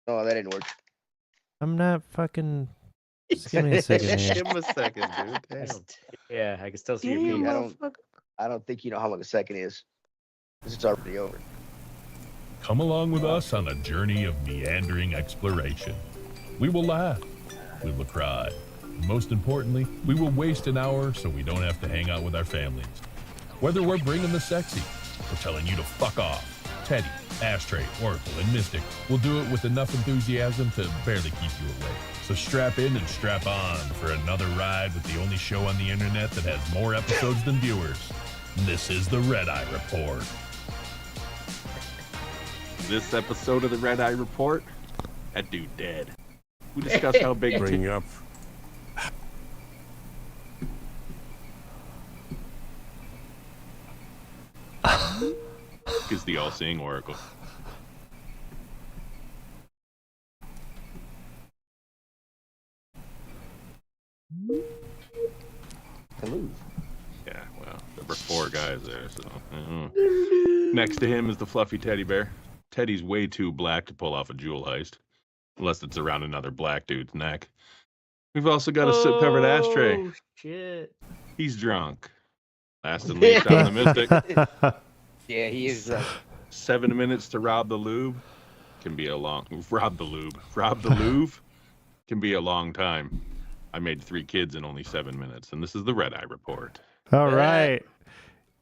Oh, that didn't work. I'm not fucking. Just give me a second here. Give him a second, dude. Damn. Yeah, I can still see your feet. I don't think you know how long a second is. Because it's already over. Come along with us on a journey of meandering exploration. We will laugh. We will cry. Most importantly, we will waste an hour so we don't have to hang out with our families. Whether we're bringing the sexy or telling you to fuck off, Teddy, Ashtray, Oracle, and Mystic will do it with enough enthusiasm to barely keep you awake. So strap in and strap on for another ride with the only show on the internet that has more episodes than viewers. This is the Red Eye Report. This episode of the Red Eye Report, that dude dead. We discussed how big Bring up. is the all-seeing Oracle. Louvre. Yeah, well, there were 4 guys there, so. Next to him is the fluffy teddy bear. Teddy's way too black to pull off a jewel heist, unless it's around another black dude's neck. We've also got a soot-covered ashtray. Oh, shit. He's drunk. Last and least on the Mystic. Yeah, he is. 7 minutes to rob the Louvre can be a long. Rob the Louvre can be a long time. I made 3 kids in only 7 minutes, and this is the Red Eye Report. All right.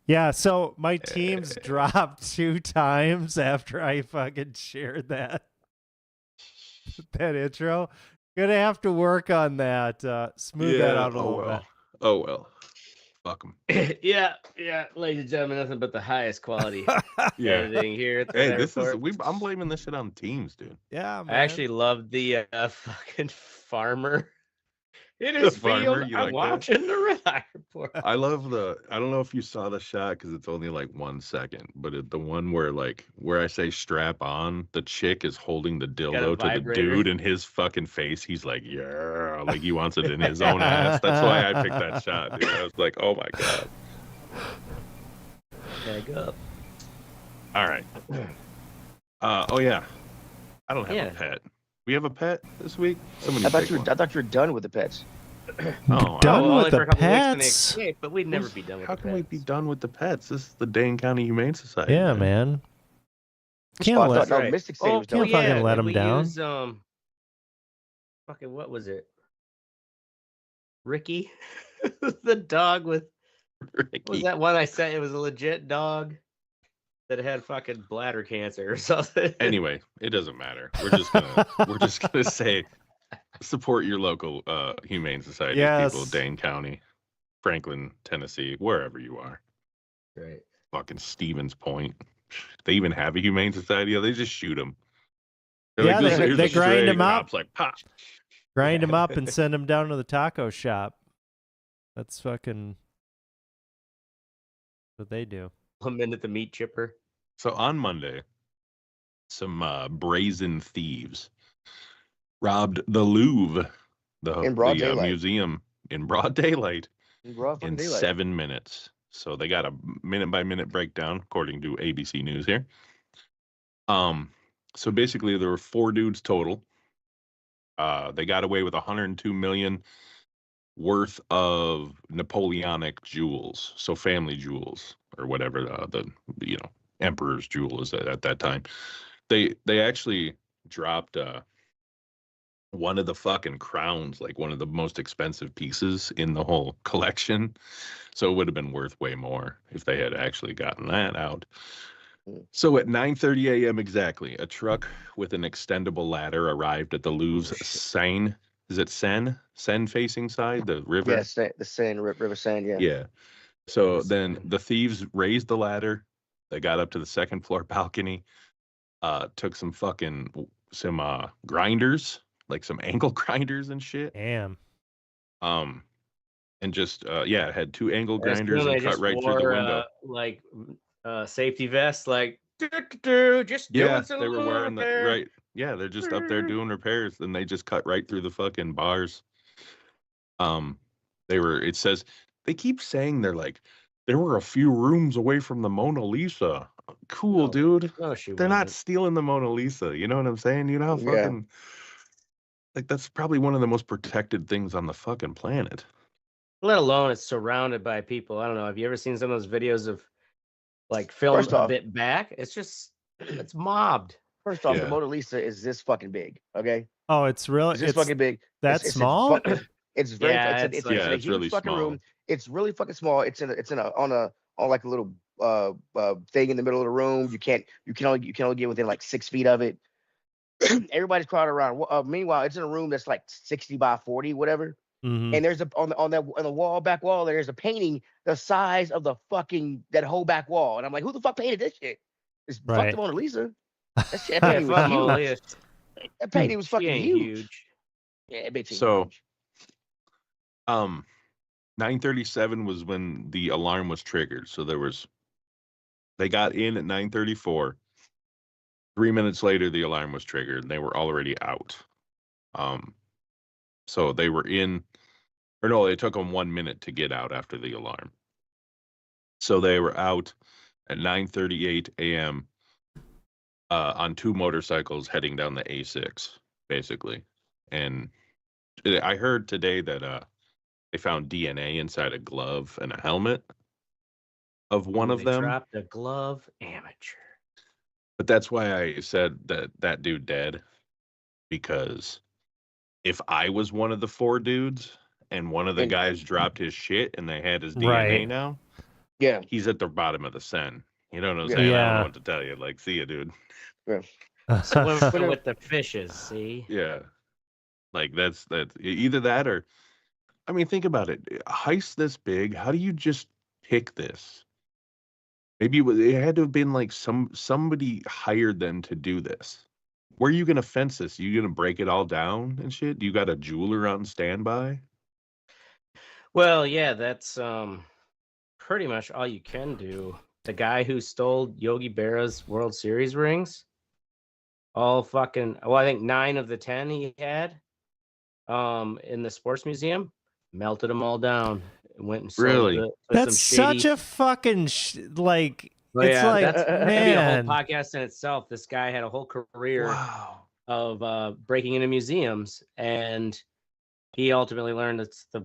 Yeah, so my team's dropped 2 times after I fucking shared that intro. Gonna have to work on that. Smooth that out a little bit. Oh well. Fuck them. yeah, ladies and gentlemen, nothing but the highest quality editing here. At the Hey, Red this Report. is. I'm blaming this shit on Teams, dude. Yeah, man. I actually love the fucking farmer. It The is farmer, field. you I'm like watching the Red Eye Report. I love I don't know if you saw the shot because it's only like 1 second, but the one where I say strap on, the chick is holding the dildo to the dude in his fucking face. He's like, yeah, like he wants it in his own ass. That's why I picked that shot, dude. I was like, oh my God. Tag up. All right. Oh yeah. I don't have a pet. We have a pet this week? I thought you were done with the pets. Oh, Done with the for a couple weeks when they pets? escape, but we'd never be done with How the can we pets. be done with the pets? This is the Dane County Humane Society. Yeah, man. Can't Oh, I let, thought Mystic said he was done. can't fucking let did him we down. Use, fucking what was it? Ricky, the dog with. Ricky. What was that one I sent? It was a legit dog that had fucking bladder cancer or something. Anyway, it doesn't matter. We're just gonna say support your local humane society people, Dane County, Franklin, Tennessee, wherever you are. Right. Fucking Stevens Point. They even have a humane society. They just shoot them. Yeah, they grind them up. Like pop. Grind them up and send them down to the taco shop. That's fucking what they do. 1 minute the meat chipper. So on Monday, some brazen thieves robbed the Louvre, In broad daylight. museum, in broad daylight in Daylight. 7 minutes. So they got a minute-by-minute breakdown, according to ABC News here. So basically, there were 4 dudes total. They got away with 102 million worth of Napoleonic jewels, so family jewels or whatever the emperor's jewel is at that time. They actually dropped one of the fucking crowns, like one of the most expensive pieces in the whole collection. So it would have been worth way more if they had actually gotten that out. So at 9:30 a.m. exactly, a truck with an extendable ladder arrived at the Louvre's Seine. Is it Seine? Seine-facing side, the river? Yes, the Seine, River Seine, yeah. Yeah. So then the thieves raised the ladder. They got up to the second floor balcony, took some grinders, like some angle grinders and shit. Damn. And just it had 2 angle grinders and cut right through the window. Like safety vests, like just doing some they were wearing repair. the right. Yeah, they're just up there doing repairs, and they just cut right through the fucking bars. It says they keep saying there were a few rooms away from the Mona Lisa. cool, No. dude. No, she They're not wasn't. stealing the Mona Lisa. You know what I'm saying? You know how Yeah. fucking like that's probably one of the most protected things on the fucking planet. Let alone it's surrounded by people. I don't know. Have you ever seen some of those videos of like film First a off- bit back? It's just it's mobbed. First off, the Yeah. Mona Lisa is this fucking big. Okay, Oh, it's really it's this fucking big. that It's small? It's very. Yeah, it's it's in like- a it's huge really fucking small. room. It's really fucking small. It's in a on like a little thing in the middle of the room. You can only get within like 6 feet of it. Everybody's crowded around. Meanwhile, it's in a room that's like 60 by 40, whatever. Mhm. And there's on the back wall, there's a painting the size of the fucking that whole back wall. And I'm like, who the fuck painted this shit? It's fuck Right. the Mona Lisa. That shit, that Yeah, painting was fuck Mona huge. Lisa. That painting was She fucking ain't huge. Yeah, that bitch ain't So- huge. 9:37 was when the alarm was triggered. So they got in at 9:34. 3 minutes later, the alarm was triggered and they were already out. So they were in, or no, it took them 1 minute to get out after the alarm. So they were out at 9:38 a.m. On 2 motorcycles heading down the A6, basically. And I heard today that they found DNA inside a glove and a helmet of one of They them. dropped a glove. Amateur. But that's why I said that dude dead, because if I was one of the 4 dudes and one of the And- guys dropped his shit and they had his DNA Right. now, Yeah. he's at the bottom of the sen. You know what I'm Yeah. saying? I don't Yeah. know what to tell you. Like, see ya, dude. Swimming with the fishes. See. Yeah. Like that's either that or, I mean, think about it. A heist this big, how do you just pick this? Maybe it had to have been like somebody hired them to do this. Where are you gonna fence this? You gonna break it all down and shit? You got a jeweler on standby? Well, yeah, that's pretty much all you can do. The guy who stole Yogi Berra's World Series rings, all fucking, well, I think 9 of the 10 he had in the sports museum, melted them all down and went and sold Really? it to That's some shady. such a fucking like. Well, it's yeah, like that'd be a whole man. podcast in itself. This guy had a whole career Wow. of breaking into museums, and he ultimately learned that the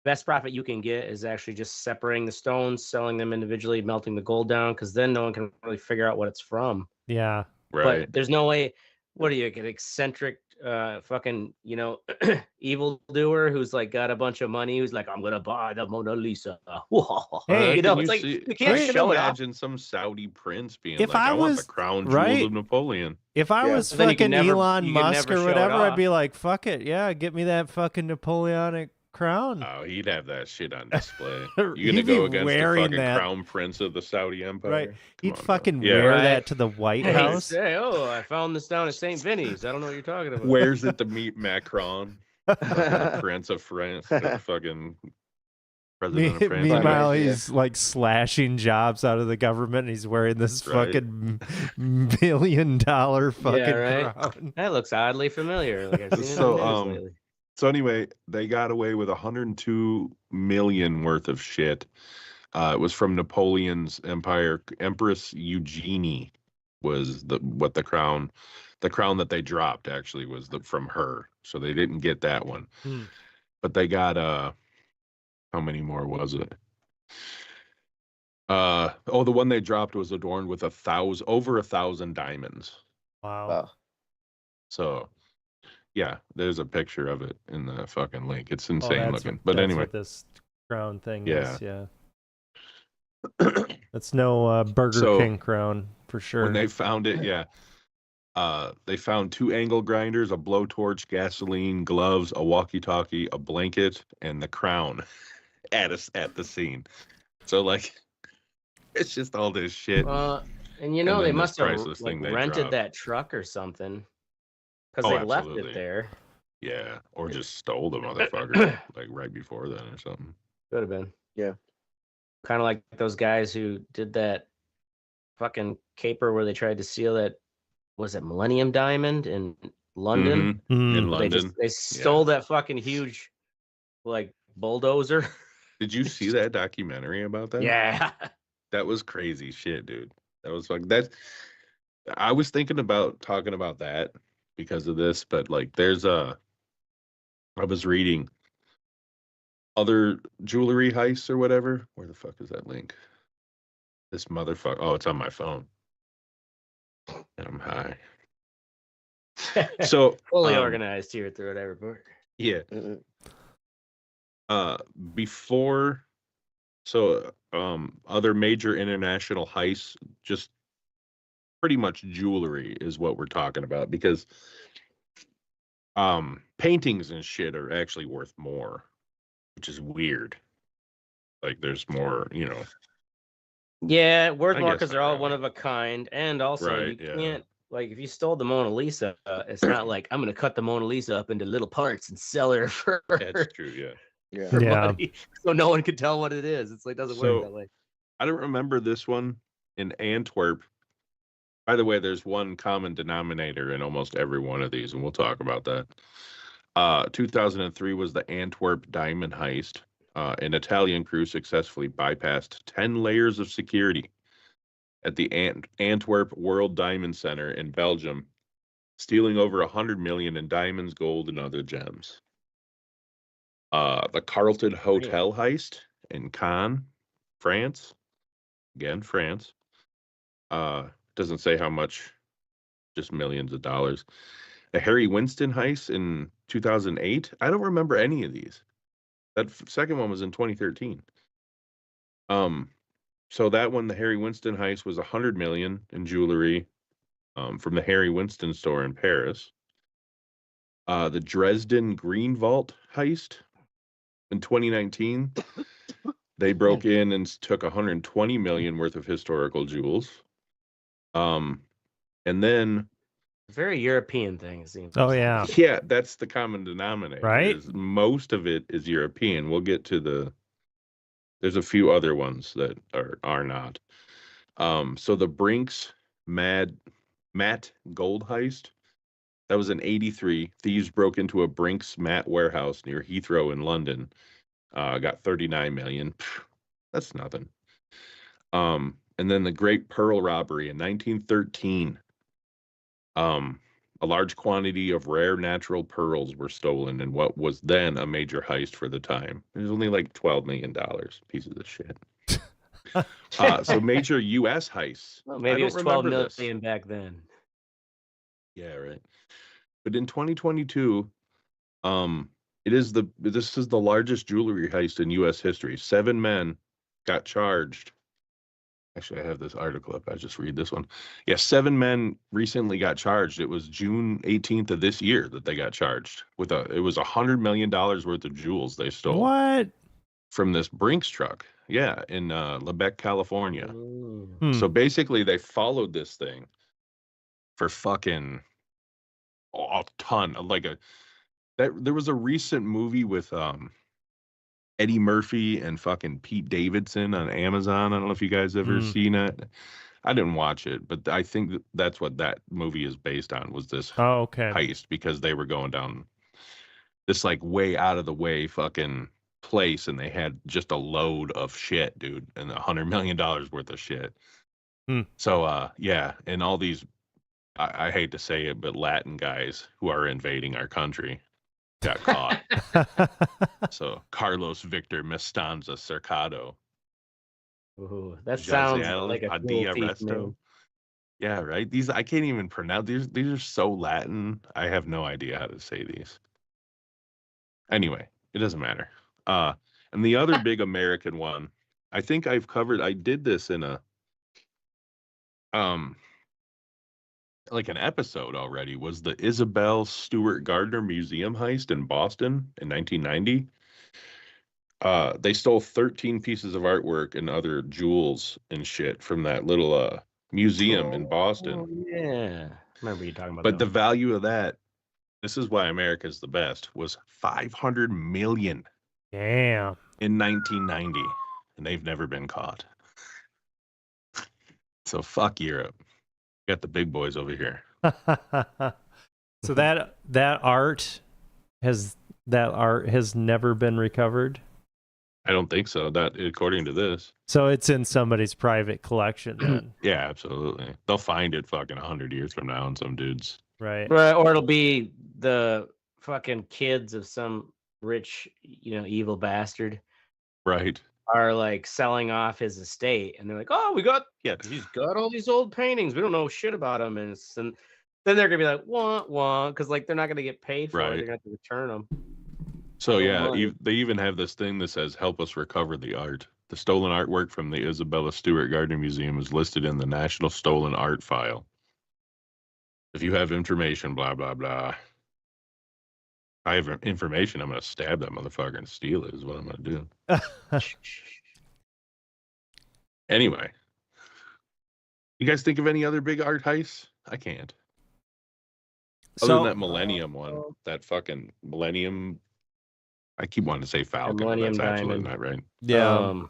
best profit you can get is actually just separating the stones, selling them individually, melting the gold down, because then no one can really figure out what it's from. Yeah. Right. But there's no way. What are you, an eccentric fucking evil doer who's like got a bunch of money, who's like, I'm gonna buy the Mona Lisa. Hey, you know, Can it's like see- you can't can show it off. imagine some Saudi prince being If like, I I want was- the crown jewels right. of Napoleon. If I Yeah. was Then you can fucking never- Elon you can Musk never or show it whatever, I'd off. be like, fuck it, yeah, get me that fucking Napoleonic crown. Oh, he'd have that shit on display. He'd You gonna be go against the wearing fucking that. crown prince of the Saudi Empire? Right. Come He'd on, bro. fucking Yeah. wear Right. that to the White Hey, House. say, oh, I found this down at St. Vinny's. I don't know what you're talking about. Wears it to meet Macron, fucking Prince of France, or fucking president of France. Meanwhile, Yeah. he's like slashing jobs out of the government. And he's wearing this Right. fucking $1 million fucking right. crown. That looks oddly familiar. Like I've seen it So, on the news lately. So anyway, they got away with 102 million worth of shit. It was from Napoleon's empire. Empress Eugenie was the crown that they dropped actually was from her. So they didn't get that one. Hmm. But they got how many more was it? The one they dropped was adorned with over 1,000 diamonds. Wow. Wow. So yeah, there's a picture of it in the fucking link. It's Oh, insane that's looking. what- But that's anyway, what this crown thing Yeah. is. Yeah. That's no Burger So, King crown for sure. when they found it, yeah. They found 2 angle grinders, a blowtorch, gasoline, gloves, a walkie-talkie, a blanket, and the crown at the scene. So like, it's just all this shit. And you know, and they then this must have priceless like, thing they rented dropped. that truck or something because Oh, they left absolutely. it there. Yeah, or just stole the motherfucker like right before then or something. Could have been. Yeah. Kind of like those guys who did that fucking caper where they tried to steal that, was it Millennium Diamond in London? Mhm. In Mm. London. They stole that fucking huge like bulldozer. Did you see that documentary about that? Yeah. That was crazy shit, dude. That was like that. I was thinking about talking about that because of this, but like I was reading other jewelry heists or whatever. Where the fuck is that link? This motherfucker. Oh, it's on my phone. And I'm high. So fully organized here through whatever book. yeah. Mm-mm. Before, so other major international heists, just pretty much jewelry is what we're talking about, because paintings and shit are actually worth more, which is weird. Like there's more, Yeah, worth I more guess because they're not all really. one of a kind, and also Right, you yeah. can't like if you stole the Mona Lisa, it's not like I'm gonna cut the Mona Lisa up into little parts and sell her for That's true, yeah. Yeah. for Yeah. money, so no one can tell what it is. It's like doesn't work So- that way. I don't remember this one in Antwerp. By the way, there's one common denominator in almost every one of these, and we'll talk about that. 2003 was the Antwerp diamond heist. An Italian crew successfully bypassed 10 layers of security at the Antwerp World Diamond Center in Belgium, stealing over 100 million in diamonds, gold, and other gems. The Carlton Hotel heist in Cannes, France. Again, France. Doesn't say how much, just millions of dollars. The Harry Winston heist in 2008. I don't remember any of these. That second one was in 2013. So that one, the Harry Winston heist, was 100 million in jewelry, from the Harry Winston store in Paris. The Dresden Green Vault heist in 2019. They broke in and took 120 million worth of historical jewels. And then Very European thing, it seems. Oh, yeah. yeah, that's the common denominator. Right? Is most of it is European. We'll get to there's a few other ones that are not. So the Brinks Matte Gold heist, that was in 83. Thieves broke into a Brinks matte warehouse near Heathrow in London. Got 39 million. Pfft, that's nothing. And then the Great Pearl robbery in 1913. A large quantity of rare natural pearls were stolen in what was then a major heist for the time. It was only like $12 million. Pieces of shit. So major U.S. heists. Well, I maybe it don't was 12 remember this. million back then. Yeah, right. But in 2022, this is the largest jewelry heist in U.S. history. 7 men got charged. Actually, I have this article up. I just read this one. Yeah, 7 men recently got charged. It was June 18th of this year that they got charged with it was $100 million worth of jewels they stole What? from this Brinks truck. Yeah, in Lebec, California. Mm. So basically, they followed this thing for fucking a ton. There was a recent movie with Eddie Murphy and fucking Pete Davidson on Amazon. I don't know if you guys ever seen it. I didn't watch it, but I think that's what that movie is based on, was this Oh, okay. heist, because they were going down this like way out of the way fucking place, and they had just a load of shit, dude, and $100 million worth of shit. So yeah, and all these, I hate to say it, but Latin guys who are invading our country got caught. So Carlos Victor Mestanza Cercado. Ooh, that Josiel sounds like a cool Padilla thief Resto. name. Yeah, right. These I can't even pronounce. These are so Latin. I have no idea how to say these. Anyway, it doesn't matter. And the other big American one, I think I've covered. I did this in a like an episode already, was the Isabel Stewart Gardner Museum heist in Boston in 1990. They stole 13 pieces of artwork and other jewels and shit from that little museum in Boston. Oh, yeah. Remember you talking about But that the value of that, this is why America's the best, was 500 million Damn. in 1990, and they've never been caught. So fuck Europe. Got the big boys over here. So that art has never been recovered. I don't think so. That according to this. So it's in somebody's private collection then, Yeah, absolutely. They'll find it fucking 100 years from now in some dudes. right? Right, or it'll be the fucking kids of some rich, evil bastard Right. are like selling off his estate, and they're like, "Oh, he's got all these old paintings. We don't know shit about them," and then they're gonna be like, "Wah wah," because like they're not gonna get paid for it. Right. They're gonna have to return them. So No yeah, money. they even have this thing that says help us recover the art. The stolen artwork from the Isabella Stewart Gardner Museum is listed in the National Stolen Art File. If you have information, blah blah blah. I have information, I'm gonna stab that motherfucker and steal it is what I'm gonna do. Anyway. You guys think of any other big art heists? I can't. Other than that Millennium one. That fucking Millennium. I keep wanting to say Falcon, but Millennium that's absolutely Diamond. not right. Yeah.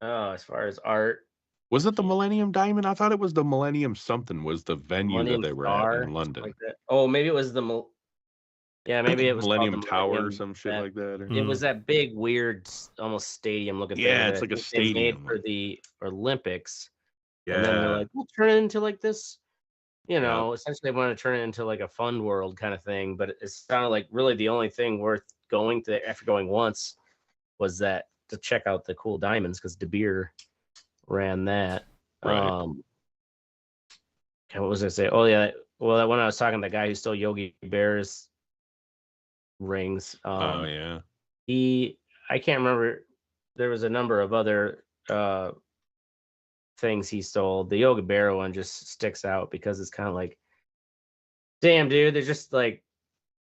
Oh, as far as art, Was it the Millennium Diamond? I thought it was the Millennium something was the venue Millennium that they were Star, at in London. like that. Oh, maybe it was maybe it was called Millennium the Tower or Millennium, some shit that- like that. Or... It was that big, weird, almost stadium looking thing. Yeah, that it's like a I think they made stadium. for the Olympics. Yeah. And then they're like, we'll turn it into like this, essentially they want to turn it into like a fun world kind of thing. But it sounded like really the only thing worth going to after going once was that to check out the cool diamonds because De Beer ran that. Right. What was I say? Oh yeah, well when I was talking to the guy who stole Yogi Bear's rings, Oh yeah. I can't remember. There was a number of other things he stole. The Yogi Bear one just sticks out because it's kind of like, damn, dude. There's just like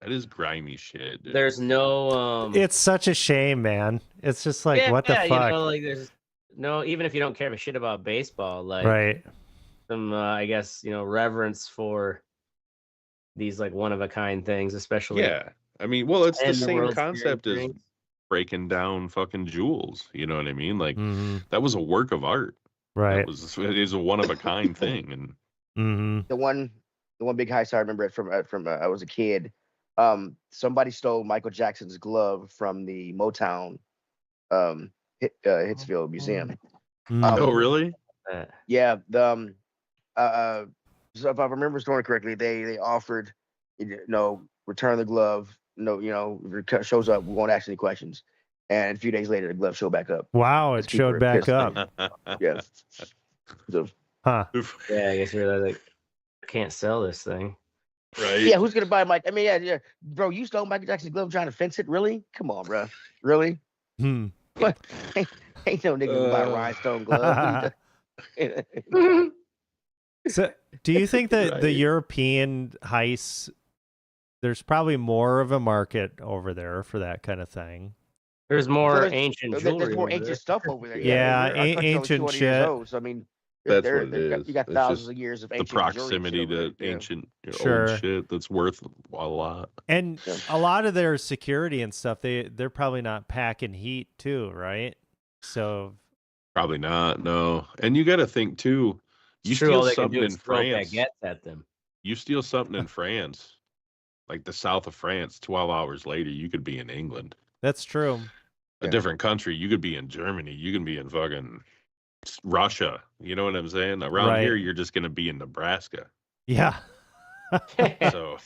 That is grimy shit, dude. there's no. It's such a shame, man. It's just like, what the fuck? like there's no, even if you don't care a shit about baseball, like Right. some I guess reverence for these like one of a kind things, especially. Yeah. I mean, well, it's the and same World concept Series as rings. breaking down fucking jewels. You know what I mean? Like Mm-hmm. that was a work of art. Right. It is a one of a kind thing, and Mm-hmm. The one big heist I remember it from I was a kid. Somebody stole Michael Jackson's glove from the Motown Hitsfield Museum. oh really? Yeah, so if I remember the story correctly, they offered, return the glove. No, if it shows up, we won't ask any questions. And a few days later, the glove showed back up. Wow, Because it people showed were back pissed. up. Yeah. So, Huh. Yeah, I guess you're like, I can't sell this thing. Right. yeah, who's gonna buy Mike? I mean, yeah, bro, you stole Michael Jackson's glove trying to fence it? Really? Come on, bro. Really? Hmm. What? Ain't no nigga gonna buy a rhinestone glove. What are you So, do you think that the Right. European heists, there's probably more of a market over there for that kind of thing? There's more there's- ancient There's jewelry. more over ancient there. stuff over there. Yeah, our country's only ancient 200 years shit. old, so I mean, That's what it is. You got It's thousands just of years of the ancient jewelry and shit proximity over there. to Yeah. ancient Sure. old shit that's worth a lot. And Yeah. a lot of their security and stuff, they're probably not packing heat too, right? So Probably not. No. And you got to think too. You It's true, all steal they can something do in is throw France. baguettes at them. You steal something in France, like the south of France. 12 hours later, you could be in England. that's true. A Yeah. different country. You could be in Germany. You can be in fucking Russia. You know what I'm saying? Around here, Right. you're just gonna be in Nebraska. Yeah. So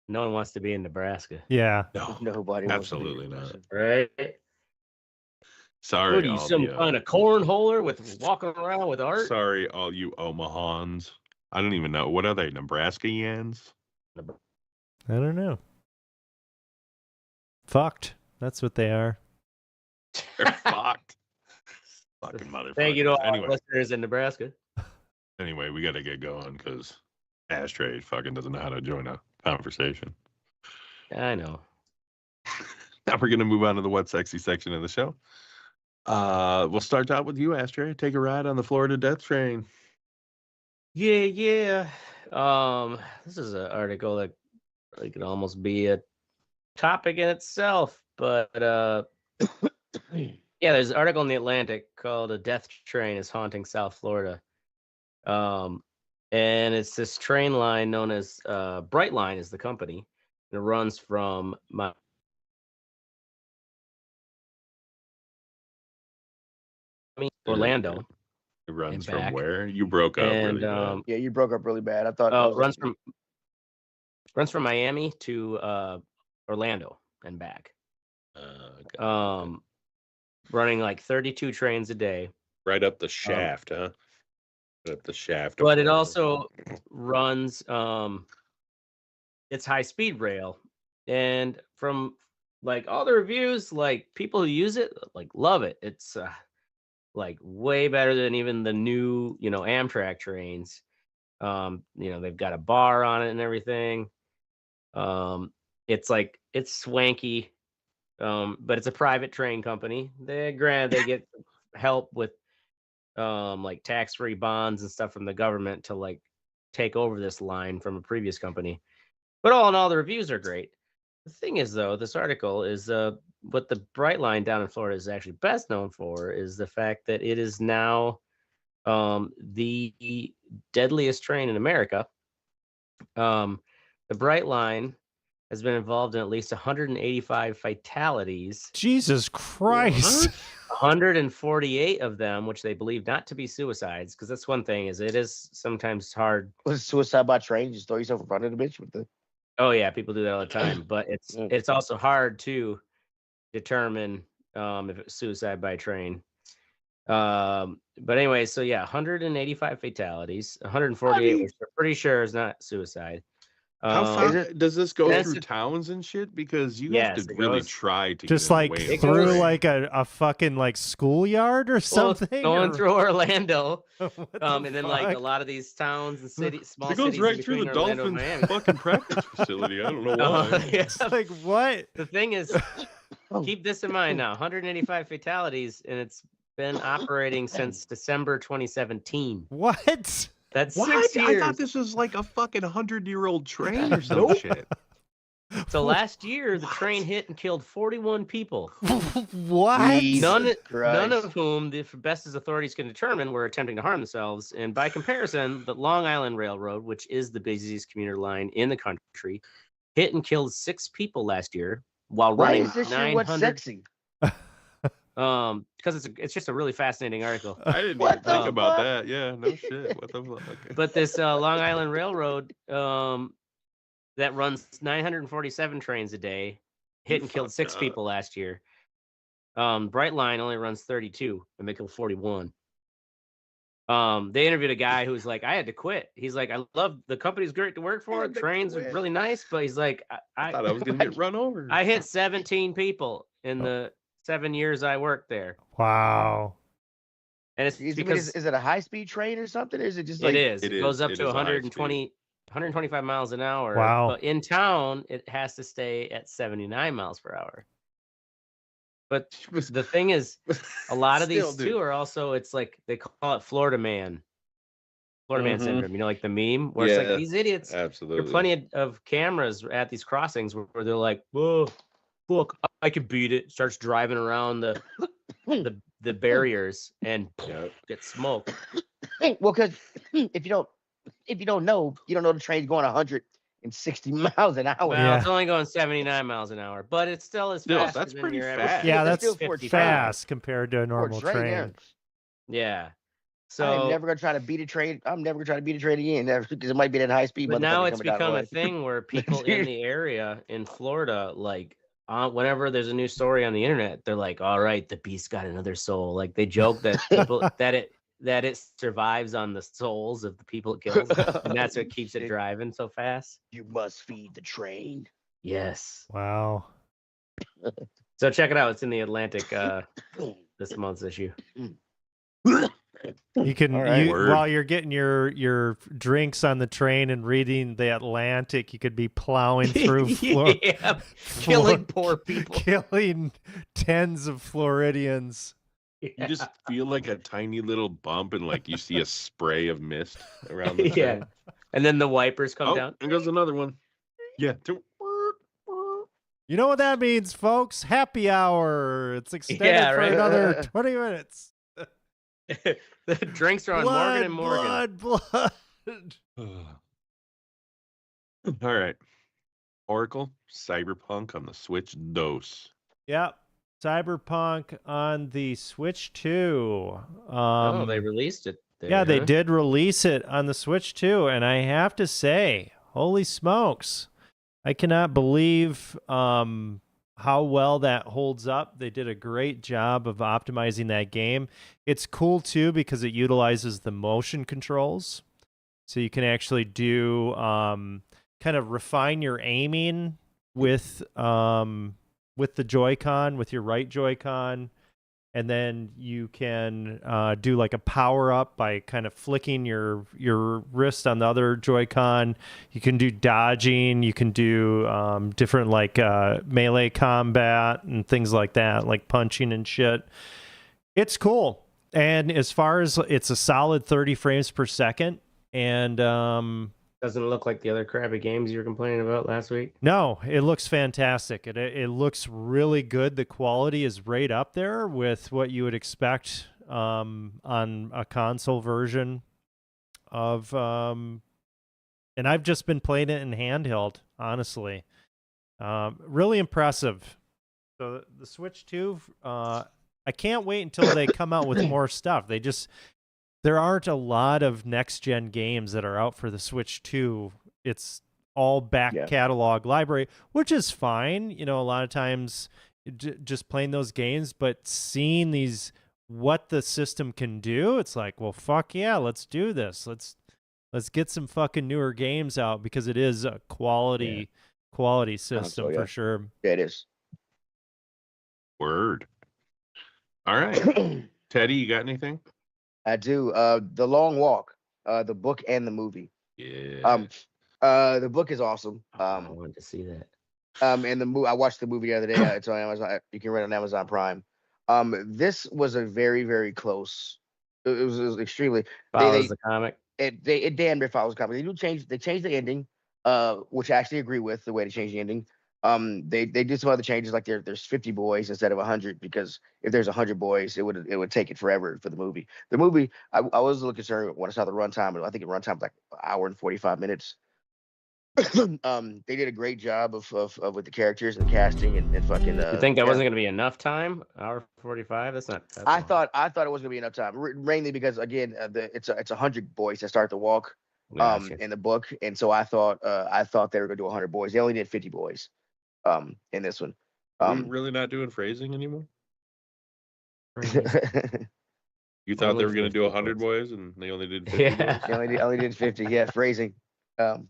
No one wants to be in Nebraska, Yeah. no, Nobody wants to be absolutely in not. Nebraska. right? Sorry, What are you, all some the, kind of cornholer with walking around with art? sorry, all you Omahans. I don't even know what are they. Nebraska yans? I don't know. Fucked. That's what they are. They're fucked. Fucking motherfuckers. Thank you to all Anyway. our listeners in Nebraska. Anyway, we got to get going because Ashtray fucking doesn't know how to join a conversation. I know. Now we're going to move on to the What Sexy section of the show. We'll start out with you, Ashtray. Take a ride on the Florida Death Train. Yeah. This is an article that could almost be a topic in itself, but yeah, there's an article in the Atlantic called "A Death Train is Haunting South Florida," and it's this train line known as Brightline is the company, and it runs from Orlando. It runs and from back. where? You broke up And really bad. Yeah, you broke up really bad. I thought. I it was runs from Miami to Orlando and back. Okay. Running like 32 trains a day. Right up the shaft, huh? Right up the shaft. of But it Florida. also runs it's high speed rail. And from like all the reviews, like people who use it like love it. It's like way better than even the new, Amtrak trains. They've got a bar on it and everything. It's swanky. But it's a private train company. They get help with like tax-free bonds and stuff from the government to like take over this line from a previous company. But all in all, the reviews are great. The thing is, though, this article is what the Bright Line down in Florida is actually best known for is the fact that it is now the deadliest train in America. The Bright Line has been involved in at least 185 fatalities. Jesus Christ. 148 of them, which they believe not to be suicides, because that's one thing, is it is sometimes hard. Was it suicide by train? Just throw yourself in front of the bitch with the. Oh yeah, people do that all the time, but it's also hard to determine if it's suicide by train. But anyway, so yeah, 185 fatalities, 148, which we're pretty sure is not suicide. How far does this go that's through a- towns and shit? Because you Yes, have to it really goes- try to Just get in like the way of through the train. like a fucking like schoolyard or something. Going or- through Orlando, What the and then like a fuck? lot of these towns and cities, small It goes cities right in through between the Orlando and Dolphins Miami. fucking practice facility. I don't know why. Yeah. It's like what? The thing is, keep this in mind now: 185 fatalities, and it's been operating since December 2017. What? That's What? 6 I years. thought this was like a fucking 100-year-old train or some shit. So last year, the train hit and killed 41 people. What? Jesus None Christ. of whom, the best as authorities can determine, were attempting to harm themselves. And by comparison, the Long Island Railroad, which is the busiest commuter line in the country, hit and killed 6 people last year while Why running is this shit what's 900. sexy? Because it's just a really fascinating article. I didn't What even think the about fuck? that. Yeah, no shit. What the fuck? But this Long Island Railroad that runs 947 trains a day hit and killed 6 fucked up. people last year. Bright Line only runs 32 and they killed 41. They interviewed a guy who's like, I had to quit. He's like, I love the company's great to work for. had to Trains are quit. really nice, but he's like, I thought I was gonna get run over. I hit 17 people in the 7 years I worked there. Wow. And it's Is because it a high speed train or something? Or is it just it like is. It It goes is. up It to is a high 120, 125 miles an hour. Wow. But in town, it has to stay at 79 miles per hour. But the thing is, a lot of these Still, dude. too are also, it's like they call it Florida Man Mhm. syndrome. You know, like the meme where it's Yeah, like these idiots. Absolutely. There are plenty of cameras at these crossings where they're like, "Whoa, look, I could beat it." Starts driving around the barriers and Yep. get smoked. well, because if you don't know, you don't know the train's going 160 miles an hour. Well, Yeah. it's only going 79 miles an hour, but it still is Still, fast. that's pretty fast. Yeah, It's that's still for a 55. fast compared to a For a normal train. yeah. Yeah. I'm So, never gonna try to beat a train. I'm never gonna try to beat a train again, never, because it might be that high speed. but now motherfucker it's coming down the become a way. thing where people in the area in Florida, like, whenever there's a new story on the internet, they're like, "All right, the beast got another soul." Like they joke that people that it survives on the souls of the people it kills, and that's what keeps it driving so fast. You must feed the train. Yes. Wow. So check it out. It's in the Atlantic this month's issue. You can All right. Word. while you're getting your drinks on the train and reading the Atlantic, you could be plowing through Yeah, killing poor people. killing tens of Floridians. You just feel like a tiny little bump, and like you see a spray of mist around the Yeah. train. And then the wipers come Oh, down. there goes another one. Yeah. You know what that means, folks? Happy hour. It's extended Yeah, for right. another 20 minutes. The drinks are on Morgan and Morgan. Blood. All right. Oracle Cyberpunk on the Switch DOS. Yep. Cyberpunk on the Switch 2. Oh, they released it there. Yeah, they huh? did release it on the Switch 2, and I have to say, holy smokes. I cannot believe how well that holds up. They did a great job of optimizing that game. It's cool too because it utilizes the motion controls. So you can actually do kind of refine your aiming with the Joy-Con, with your right Joy-Con, and then you can do like a power up by kind of flicking your wrist on the other Joy-Con. You can do dodging. You can do different like melee combat and things like that, like punching and shit. It's cool. And as far as it's a solid 30 frames per second, and Doesn't look like the other crappy games you were complaining about last week. no, it looks fantastic. It looks really good. The quality is right up there with what you would expect on a console version of. And I've just been playing it in handheld, honestly. Really impressive. So the Switch 2, I can't wait until they come out with more stuff. There aren't a lot of next-gen games that are out for the Switch 2. It's all back catalog library, which is fine. You know, a lot of times just playing those games, but seeing what the system can do, it's like, well, fuck yeah, let's do this. Let's get some fucking newer games out because it is a quality system for sure. Yeah, it is. Word. All right. Teddy, you got anything? I do. The Long Walk, the book and the movie. Yeah. The book is awesome. I wanted to see that. And I watched the movie the other day. It's on Amazon. You can rent it on Amazon Prime. This was a very, very close. It was extremely. Follows the comic. It damn near follows the comic. They changed the ending, which I actually agree with the way they changed the ending. They did some other changes, like there's 50 boys instead of 100, because if there's 100 boys, it would take it forever for the movie. The movie, I was a little concerned when I saw the runtime, but I think the runtime was like an hour and 45 minutes. They did a great job of with the characters and the casting and fucking. You think that wasn't going to be enough time? Hour 45? That's not. That's I long. thought it was gonna be enough time, mainly because again, it's 100 boys that start the walk. Gotcha. In the book, and so I thought they were gonna do 100 boys. They only did 50 boys. In this one. We're really not doing phrasing anymore? Phrasing. You thought they were going to do 100 boys and they only did 50 boys? They only did 50. Yeah, phrasing. That's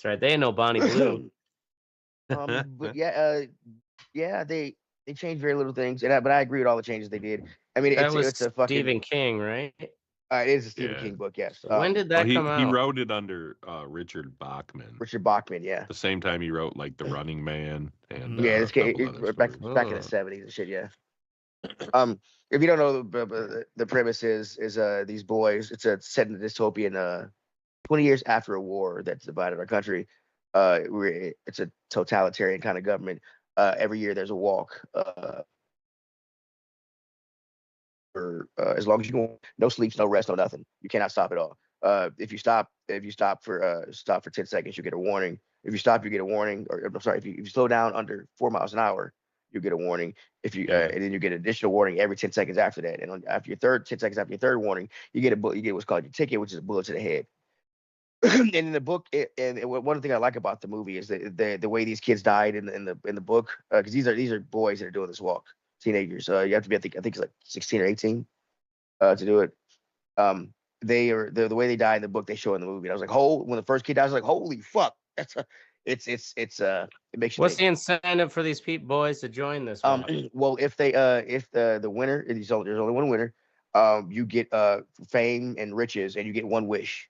right. They ain't no Bonnie Blue. But yeah, they changed very little things, but I agree with all the changes they did. I mean, it's a fucking Stephen King, right? it is a Stephen Yeah. King book, yes. So when did that come out? He wrote it under Richard Bachman. Richard Bachman, yeah. The same time he wrote like The Running Man and Yeah, a it's couple other back stories. in the 70s and shit, yeah. If you don't know, the premise is these boys. It's set in a dystopian 20 years after a war that's divided our country. It's a totalitarian kind of government. Every year there's a walk. As long as you go, no sleeps, no rest, no nothing. You cannot stop at all. If you stop for 10 seconds, you get a warning. If you stop, you get a warning. Or I'm sorry, if you slow down under 4 miles an hour, you get a warning. If you and then you get an additional warning every 10 seconds after that. And after your 10 seconds after your third warning, you get what's called your ticket, which is a bullet to the head. And in the book, one thing I like about the movie is the way these kids died in the book, because these are boys that are doing this walk, teenagers. You have to be, I think it's like 16 or 18 to do it. The way they die in the book, they show in the movie. And I was like, when the first kid dies, I was like, holy fuck, it makes you. What's think. the incentive for these boys to join this walk? Well, if the winner, there's only one winner, you get fame and riches, and you get one wish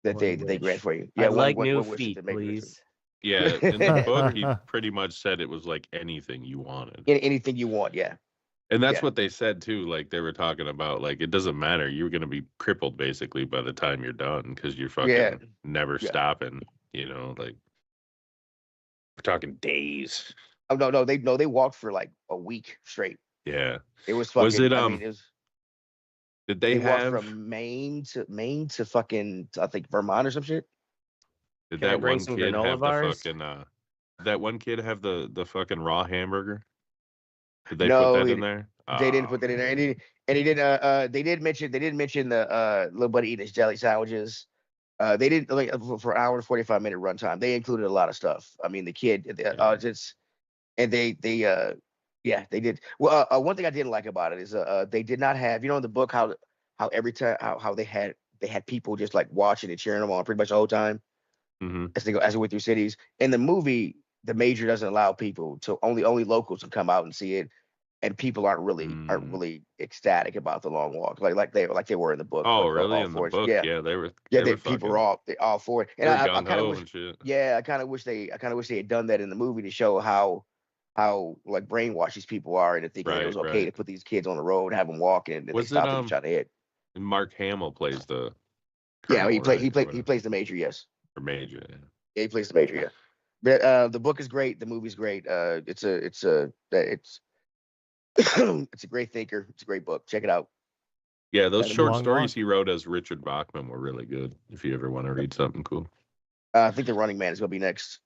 that they grant for you. Yeah, like one new wish that feet, they make please. Yeah, in the book, he pretty much said it was like anything you wanted. Anything you want, yeah. And that's Yeah. what they said too. Like they were talking about, like it doesn't matter. You're gonna be crippled basically by the time you're done because you're fucking never stopping. You know, like we're talking days. Oh no, they walked for like a week straight. Yeah. It was fucking. Was it I mean, it was. Did They they walked have? from Maine to fucking I think Vermont or some shit. Did Can I that bring one some kid granola have bars? the fucking? That one kid have the fucking raw hamburger? Did they put No, that he in there? they didn't put that in there. And he did they did mention the little buddy eating his jelly sandwiches. They didn't like for an hour and 45-minute runtime. They included a lot of stuff. I mean, the kid, just and yeah, they did. Well, one thing I didn't like about it is they did not have, in the book how every time how they had people just like watching and cheering them on pretty much the whole time Mm-hmm. as they went through cities. In the movie, the major doesn't allow people to only locals can come out and see it, and people aren't really ecstatic about the long walk like they were in the book. Oh, But really? all In the for it. book? Yeah, Yeah, they were. yeah. They were People fucking. are all for it, and They were I gung kind of ho wish. and shit. Yeah, I kind of wish they had done that in the movie to show how like brainwashed these people are into thinking that it was Right, okay right. to put these kids on the road, have them walk, and they Was it stop them shot in the head. Mark Hamill plays the Yeah, colonel, he right? plays the major. Yes, Or major. Yeah. yeah, he plays the major. Yeah, but the book is great. The movie's great. It's it's a great thinker. It's a great book. Check it out. Yeah, those Yeah, short long stories walk. he wrote as Richard Bachman were really good. If you ever want to read something cool. I think The Running Man is gonna be next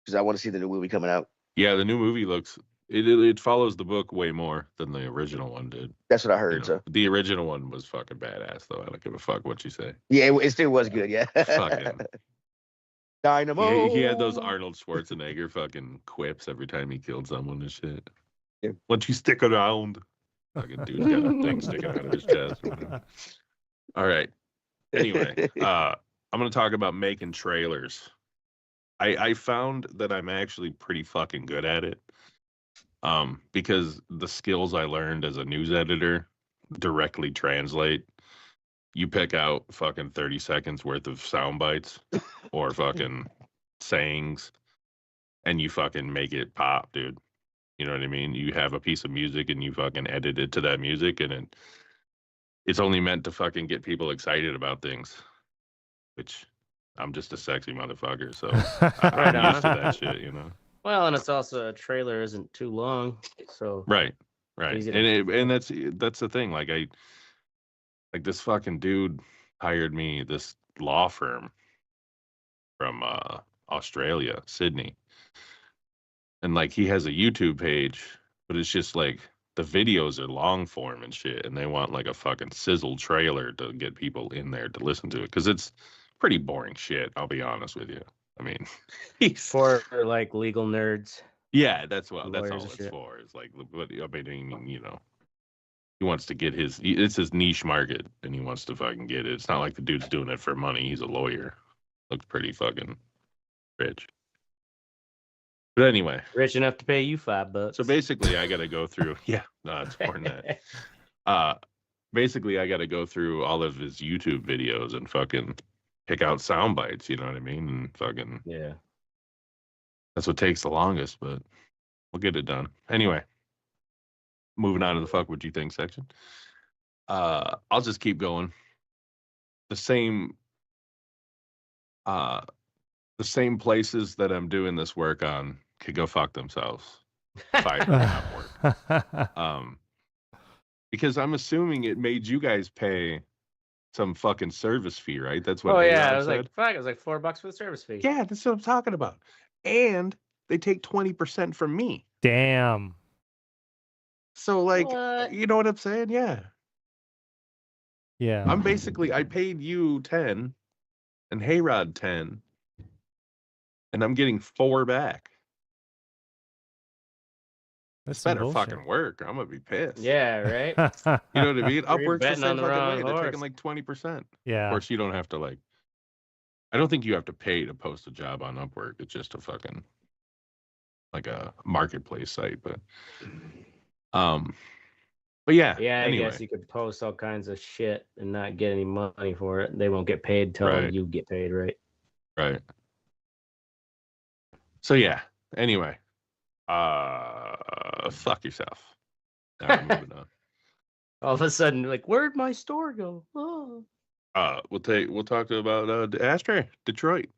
because I want to see the new movie coming out. Yeah, the new movie looks. It follows the book way more than the original one did. That's what I heard. So The original one was fucking badass, though. I don't give a fuck what you say. yeah, it still was good. Yeah, Fucking. Dynamo. He had those Arnold Schwarzenegger fucking quips every time he killed someone and shit. Yeah. Once you stick around, fucking dude's got a thing sticking out of his chest. Or whatever. All right. Anyway, I'm gonna talk about making trailers. I found that I'm actually pretty fucking good at it. Because the skills I learned as a news editor directly translate. You pick out fucking 30 seconds worth of sound bites or fucking sayings and you fucking make it pop, dude. You know what I mean? You have a piece of music and you fucking edit it to that music and it's only meant to fucking get people excited about things, which I'm just a sexy motherfucker, so Right I'm used to on. that shit, you know? Well, and it's also a trailer isn't too long, so Right. Easy to- And that's the thing. Like this fucking dude hired me, this law firm from Australia, Sydney. And like he has a YouTube page, but it's just like the videos are long form and shit, and they want like a fucking sizzle trailer to get people in there to listen to it because it's pretty boring shit. I'll be honest with you. I mean, for like legal nerds. yeah, that's all Lawyers and it's shit. for. It's like, but I mean, he wants to get it's his niche market, and he wants to fucking get it. It's not like the dude's doing it for money. He's a lawyer. Looks pretty fucking rich. But anyway, Rich enough to pay you $5. so basically, I got to go through. Yeah, no, it's more than that. Basically, I got to go through all of his YouTube videos and fucking pick out sound bites. You know what I mean? And fucking Yeah. that's what takes the longest, but we'll get it done. Anyway, moving on to the fuck what you think section. I'll just keep going. The same places that I'm doing this work on could go fuck themselves. Fired Upwork. Because I'm assuming it made you guys pay some fucking service fee, right? That's what. Oh yeah, A-Rod it was said. like fuck. It was like $4 for the service fee. Yeah, that's what I'm talking about. And they take 20% from me. Damn. So like, What? you know what I'm saying? Yeah. Yeah. I paid you 10 and Hayrod 10 and I'm getting 4 back. That's It's some better bullshit. fucking work. I'm gonna be pissed. Yeah, right. You know what I mean? You're Upwork's the betting same on the fucking wrong way. They're horse. taking like 20%. Of Yeah. course, you don't have to like. I don't think you have to pay to post a job on Upwork. It's just a fucking like a marketplace site, but yeah. Yeah, I anyway. guess you could post all kinds of shit and not get any money for it. They won't get paid till Right. you get paid, right? Right. So yeah. Anyway, fuck yourself. All right, moving on. All of a sudden, like, where'd my store go? Oh. We'll talk about Astra, Detroit,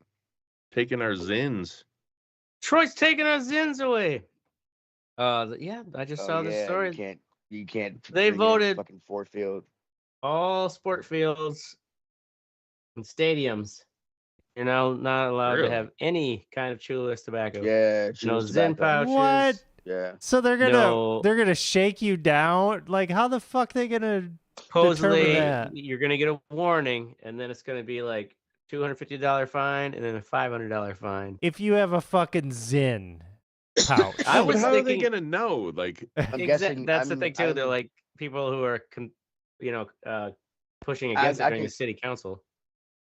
taking our Zins. Detroit's taking our Zins away. Yeah, I just saw this story. You can't. They bring in voted- fucking Ford Field. All sport fields and stadiums, you're now not allowed Really? to have any kind of chewless tobacco. Yeah, No choose Zin tobacco. pouches. What? Yeah. So they're No. gonna shake you down. Like, how the fuck they gonna Supposedly, determine that? you're gonna get a warning, and then it's gonna be like $250 fine, and then a $500 fine. If you have a fucking Zin pouch? I But was how are they thinking- gonna know? Like, I'm guessing That's the I'm- thing too. They're I'm- like people who are, pushing against it I during the could- city council.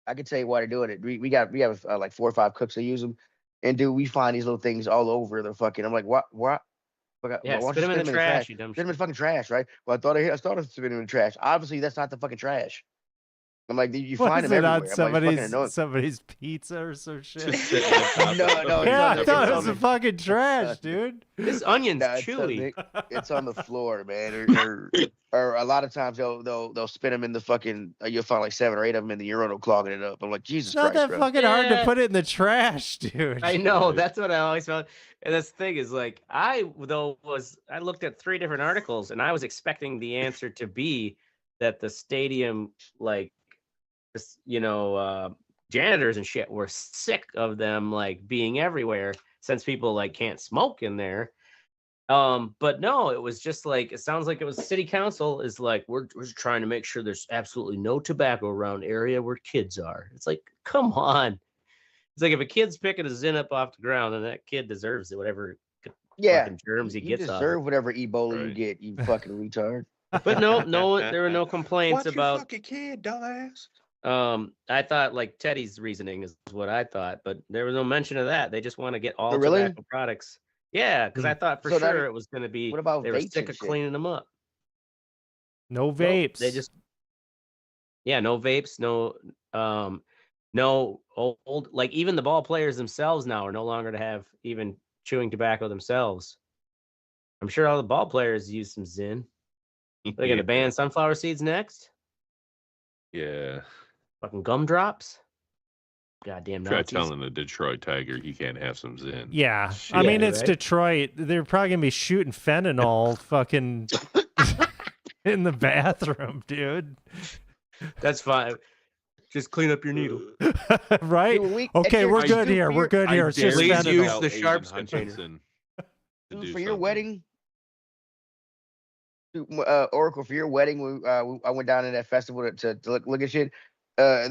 I can tell you why they're doing it. We have like 4 or 5 cooks that use them, and dude, we find these little things all over the fucking. I'm like, what? Yeah, why don't spit you them in the trash, you dumb Spit them shit. in fucking trash, right? Well, I thought I spit them in the trash. Obviously, that's not the fucking trash. I'm like, you find Was them it on everywhere. I'm like, it's fucking annoying. somebody's pizza or some shit? just sitting on top of No, it. no, Yeah, I it's thought it on was the- the fucking trash, dude. This onion's Nah, chewy. it's on the floor, man. Or a lot of times they'll spit them in the fucking. You'll find like 7 or 8 of them in the urinal clogging it up. I'm like, Jesus It's not Christ, that bro. fucking hard to Yeah. put it in the trash, dude. I know. Right. That's what I always felt. And this thing is like, I looked at 3 different articles, and I was expecting the answer to be that the stadium, like, janitors and shit were sick of them like being everywhere since people like can't smoke in there. But no, it was just like, it sounds like it was city council is like, we're trying to make sure there's absolutely no tobacco around area where kids are. It's like, come on. It's like if a kid's picking a Zin up off the ground, and that kid deserves it, whatever Yeah, fucking germs he you gets off. deserve whatever Ebola you Right. get. You fucking retard. But no, there were no complaints Watch about. your fucking kid, dumbass. I thought like Teddy's reasoning is what I thought, but there was no mention of that. They just want to get all Oh, really? tobacco products. Yeah, because I thought for So that- sure it was going to be. what about they were vapes sick and of shit? cleaning them up. No Nope, vapes. they just. Yeah, no vapes, no old, like even the ball players themselves now are no longer to have even chewing tobacco themselves. I'm sure all the ball players use some Zin. They're gonna ban sunflower seeds next. Yeah. Fucking gumdrops. Goddamn Try Nazis. telling the Detroit Tiger he can't have some Zin. Yeah, Shit. I mean Yeah, it's right? Detroit. They're probably gonna be shooting fentanyl, fucking in the bathroom, dude. That's fine. Just clean up your needle. Right? Dude, Okay, Ed, we're I good do here. for We're your- good here. It's just Please fentanyl. use tell the Aiden sharps container. Hutchinson to Dude, do for your something. wedding. Dude, Oracle, for your wedding, I went down to that festival to look at shit. They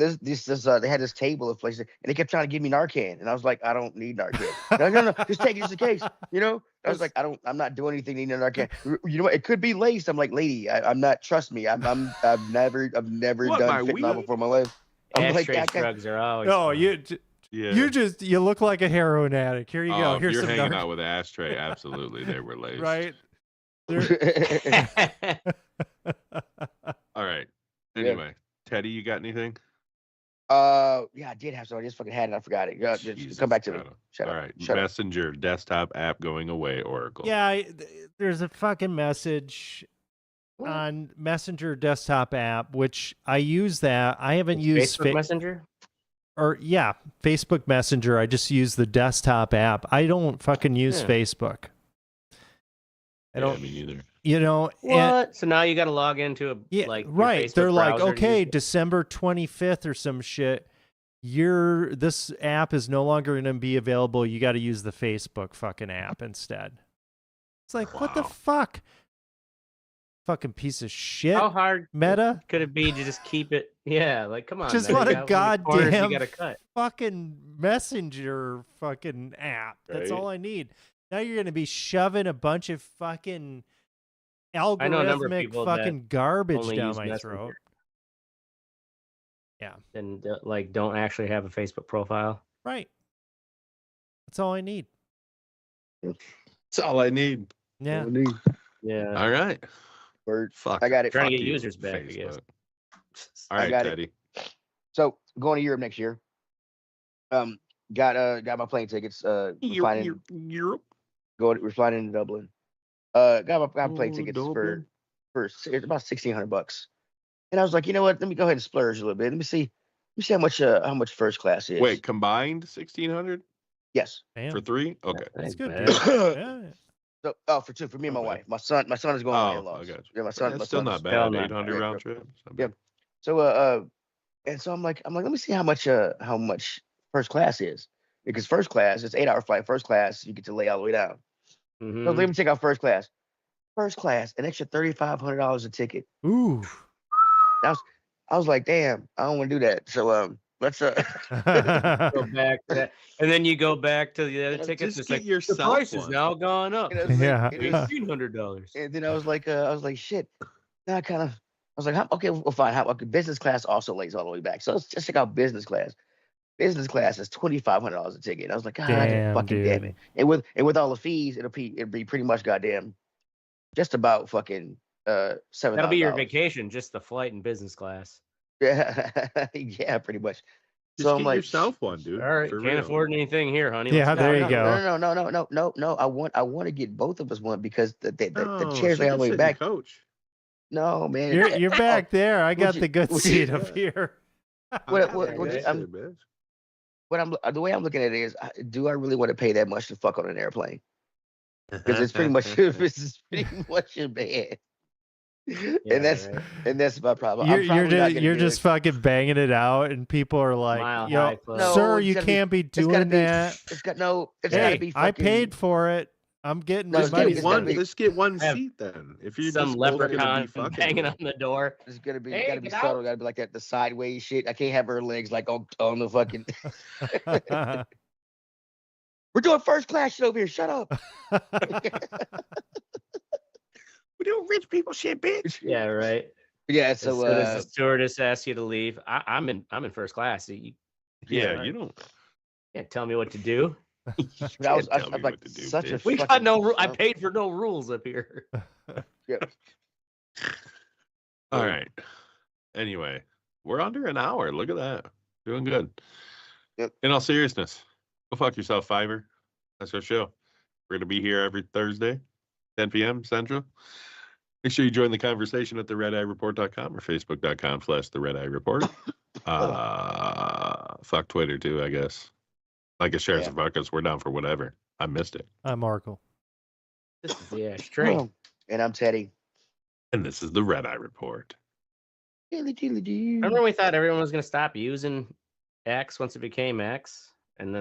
had this table of places, and they kept trying to give me Narcan, and I was like, I don't need Narcan. No, just take it just in case, I was like, I'm not doing anything needing Narcan. You know what? It could be laced. I'm like, lady, I'm not. Trust me, I've never What, my done fentanyl weed? before in my life. I'm like, Ashtray I can't- drugs are always. No, fun. you look like a heroin addict. Here you go. If Here's you're some hanging narc- out with Ashtray, absolutely, they were laced. right. There- All right. Yeah. Anyway, Teddy, you got anything? Yeah, I did have some. I just fucking had it. I forgot it. Just Jesus, come back to me. Shadow. Shut All up. right. Shut up. Messenger desktop app going away, Oracle. yeah, there's a fucking message on Messenger desktop app, which I use that. I haven't used Facebook Messenger. Facebook Messenger. I just use the desktop app. I don't fucking use Yeah. Facebook. I Yeah, don't, me neither. and- What? So now you got to log into a yeah, like your right. Facebook They're like, browser to okay, use it. December 25th or some shit. This app is no longer going to be available. You got to use the Facebook fucking app instead. It's like, what the Wow. fuck? Fucking piece of shit. How hard Meta. could it be to just keep it? Yeah, like come on. Just man. want You a got how many corners goddamn You gotta cut. fucking messenger fucking app. That's Right. all I need. Now you're gonna be shoving a bunch of fucking I know a number of algorithmic people that fucking garbage only down use my Messenger. throat. Yeah. And like don't actually have a Facebook profile. Right. That's all I need. That's all I need. Yeah. Yeah. All right. Word. Fuck. I got it. Trying to Fuck get you, users back, I guess. Facebook. All I right, got it. Teddy. So going to Europe next year. Got my plane tickets. Flying in, Europe. we're flying into Dublin. Got my plane Oh, tickets Dublin. for it's about $1,600. And I was like, you know what? Let me go ahead and splurge a little bit. Let me see how much first class is. Wait, combined 1,600 Yes. Damn. for 3? Okay. That's Ain't good. bad. dude. Yeah. So, for 2, for me and my Okay. wife. My son is going with my Oh, in-laws. I got you. Yeah, my That's son. still is- not Hell bad. no. 800 Yeah, round yeah. trip. It's not Yeah. bad. So and so I'm like, let me see how much first class is, because first class it's 8-hour flight. First class you get to lay all the way down. No, let me check out first class. First class, an extra $3,500 a ticket. Ooh. I was like, damn, I don't want to do that. So let's Go back to that. And then you go back to the other tickets. Just It's get like the yourself price has one. now gone up. it was Yeah. like, it was, $1,800. and then I was like, shit. Then I was like, okay, well, fine. Okay, business class also lays all the way back. So let's just check out business class. Business class is $2,500 a ticket. I was like, God Damn, fucking damn dude. it. And with all the fees, it'll be pretty much goddamn just about fucking $7,000. That'll be your vacation, just the flight in business class. Yeah, yeah, pretty much. Just So I'm get like, yourself one, dude. All right, for can't real. afford anything here, honey. Yeah, Let's there go. you go. No. I want to get both of us one because the Oh, chairs so lay you all the can way sit in back. coach. No, man. You're back there. I got you- the good would seat you- up here. What- I'm what- not what- gonna I'm- sit, man. What I'm the way I'm looking at it is, do I really want to pay that much to fuck on an airplane? Because it's pretty much it's pretty much in bed. Yeah, and that's my problem. You're I'm probably not gonna you're do just it. fucking banging it out, and people are like, Mile "Yo, High Club. No, sir, it's you gotta be- can't be It's gotta doing be. that." It's gotta Hey, be. I Fucking, paid for it. I'm getting No, my it's money. gotta- it's gotta be- Let's get one Have seat then. If you're some just both gonna be leprechaun fucking, banging on the door. It's gonna be. Hey, Gotta be get subtle. out. Gotta be like that. The sideways shit. I can't have her legs like on the fucking. We're doing first class shit over here. Shut up. we do rich people shit, bitch. Yeah, right. Yeah. As So soon as the stewardess asks you to leave, I'm in first class. So you Yeah, you don't. can't tell me what to do. You but I was can't tell me like what to do, such a. bitch. We got fucking no. I dumb- paid for no rules up here. All right. Anyway, we're under an hour. Look at that. Doing good. Yep. In all seriousness, go fuck yourself, Fiverr. That's our show. We're going to be here every Thursday, 10 p.m. Central. Make sure you join the conversation at theredeyereport.com or facebook.com/the Red Eye Report. Fuck Twitter too, I guess. Like a sheriff's of Buckets, we're down for whatever. I missed it. I'm Markle. This is the ashtray. And I'm Teddy. And this is the Red Eye Report. Dilly, dilly, dee. Remember when we thought everyone was going to stop using X once it became X?